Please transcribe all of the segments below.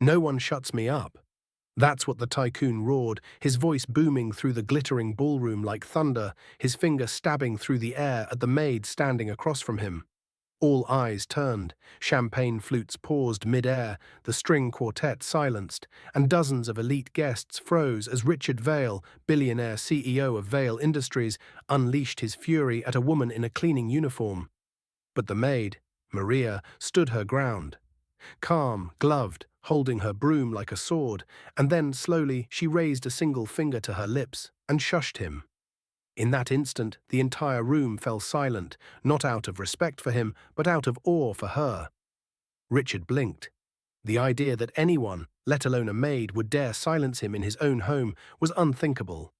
No one shuts me up. That's what the tycoon roared, his voice booming through the glittering ballroom like thunder, his finger stabbing through the air at the maid standing across from him. All eyes turned, champagne flutes paused mid-air, the string quartet silenced, and dozens of elite guests froze as Richard Vale, billionaire CEO of Vale Industries, unleashed his fury at a woman in a cleaning uniform. But the maid, Maria, stood her ground. Calm, gloved, holding her broom like a sword, and then, slowly, she raised a single finger to her lips and shushed him. In that instant, the entire room fell silent, not out of respect for him, but out of awe for her. Richard blinked. The idea that anyone, let alone a maid, would dare silence him in his own home was unthinkable.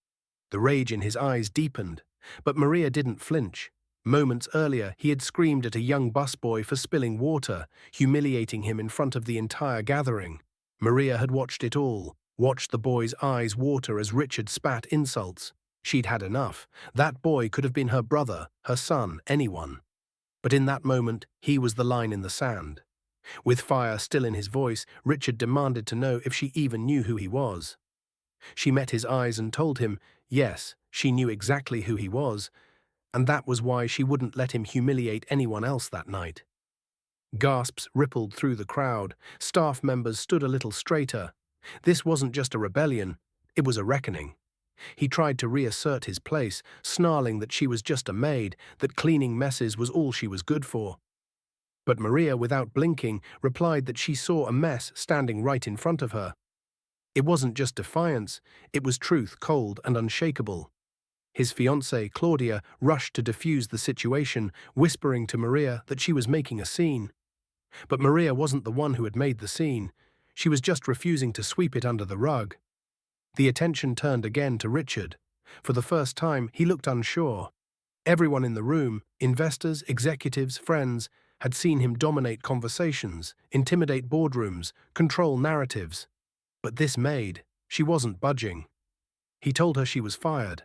The rage in his eyes deepened, but Maria didn't flinch. Moments earlier, he had screamed at a young busboy for spilling water, humiliating him in front of the entire gathering. Maria had watched it all, watched the boy's eyes water as Richard spat insults. She'd had enough. That boy could have been her brother, her son, anyone. But in that moment, he was the line in the sand. With fire still in his voice, Richard demanded to know if she even knew who he was. She met his eyes and told him, yes, she knew exactly who he was, and that was why she wouldn't let him humiliate anyone else that night. Gasps rippled through the crowd. Staff members stood a little straighter. This wasn't just a rebellion, it was a reckoning. He tried to reassert his place, snarling that she was just a maid, that cleaning messes was all she was good for. But Maria, without blinking, replied that she saw a mess standing right in front of her. It wasn't just defiance, it was truth, cold and unshakable. His fiancée, Claudia, rushed to defuse the situation, whispering to Maria that she was making a scene. But Maria wasn't the one who had made the scene. She was just refusing to sweep it under the rug. The attention turned again to Richard. For the first time, he looked unsure. Everyone in the room, investors, executives, friends, had seen him dominate conversations, intimidate boardrooms, control narratives. But this maid, she wasn't budging. He told her she was fired.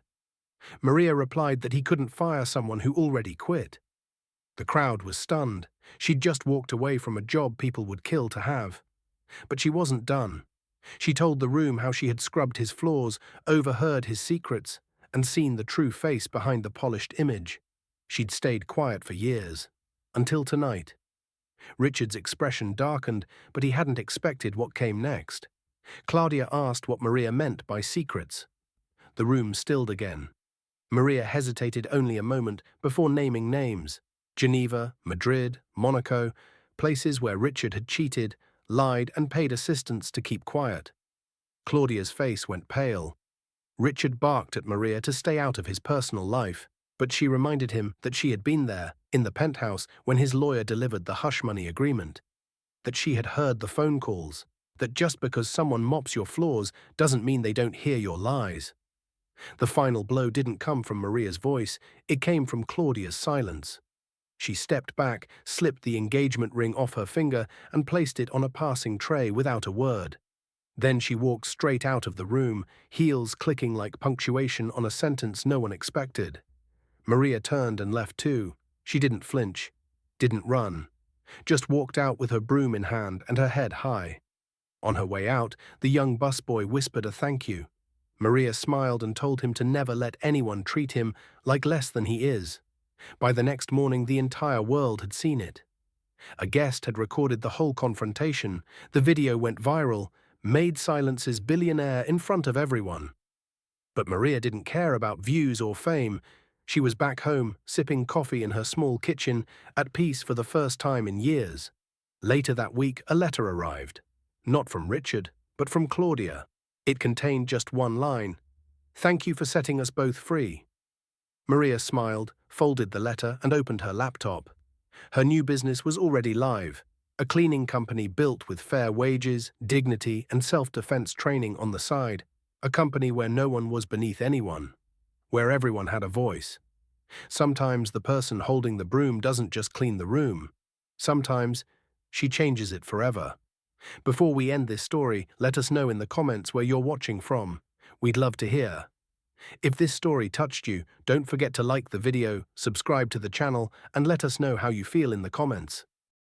Maria replied that he couldn't fire someone who already quit. The crowd was stunned. She'd just walked away from a job people would kill to have. But she wasn't done. She told the room how she had scrubbed his floors, overheard his secrets, and seen the true face behind the polished image. She'd stayed quiet for years. Until tonight. Richard's expression darkened, but he hadn't expected what came next. Claudia asked what Maria meant by secrets. The room stilled again. Maria hesitated only a moment before naming names. Geneva, Madrid, Monaco, places where Richard had cheated, lied and paid assistants to keep quiet. Claudia's face went pale. Richard barked at Maria to stay out of his personal life, but she reminded him that she had been there, in the penthouse, when his lawyer delivered the hush money agreement. That she had heard the phone calls. That just because someone mops your floors doesn't mean they don't hear your lies. The final blow didn't come from Maria's voice, it came from Claudia's silence. She stepped back, slipped the engagement ring off her finger, and placed it on a passing tray without a word. Then she walked straight out of the room, heels clicking like punctuation on a sentence no one expected. Maria turned and left too. She didn't flinch, didn't run, just walked out with her broom in hand and her head high. On her way out, the young busboy whispered a thank you. Maria smiled and told him to never let anyone treat him like less than he is. By the next morning, the entire world had seen it. A guest had recorded the whole confrontation. The video went viral. Maid silences billionaire in front of everyone. But Maria didn't care about views or fame. She was back home, sipping coffee in her small kitchen, at peace for the first time in years. Later that week, a letter arrived. Not from Richard, but from Claudia. It contained just one line. "Thank you for setting us both free." Maria smiled, folded the letter, and opened her laptop. Her new business was already live. A cleaning company built with fair wages, dignity, and self-defense training on the side. A company where no one was beneath anyone. Where everyone had a voice. Sometimes the person holding the broom doesn't just clean the room. Sometimes she changes it forever. Before we end this story, let us know in the comments where you're watching from. We'd love to hear. If this story touched you, don't forget to like the video, subscribe to the channel, and let us know how you feel in the comments.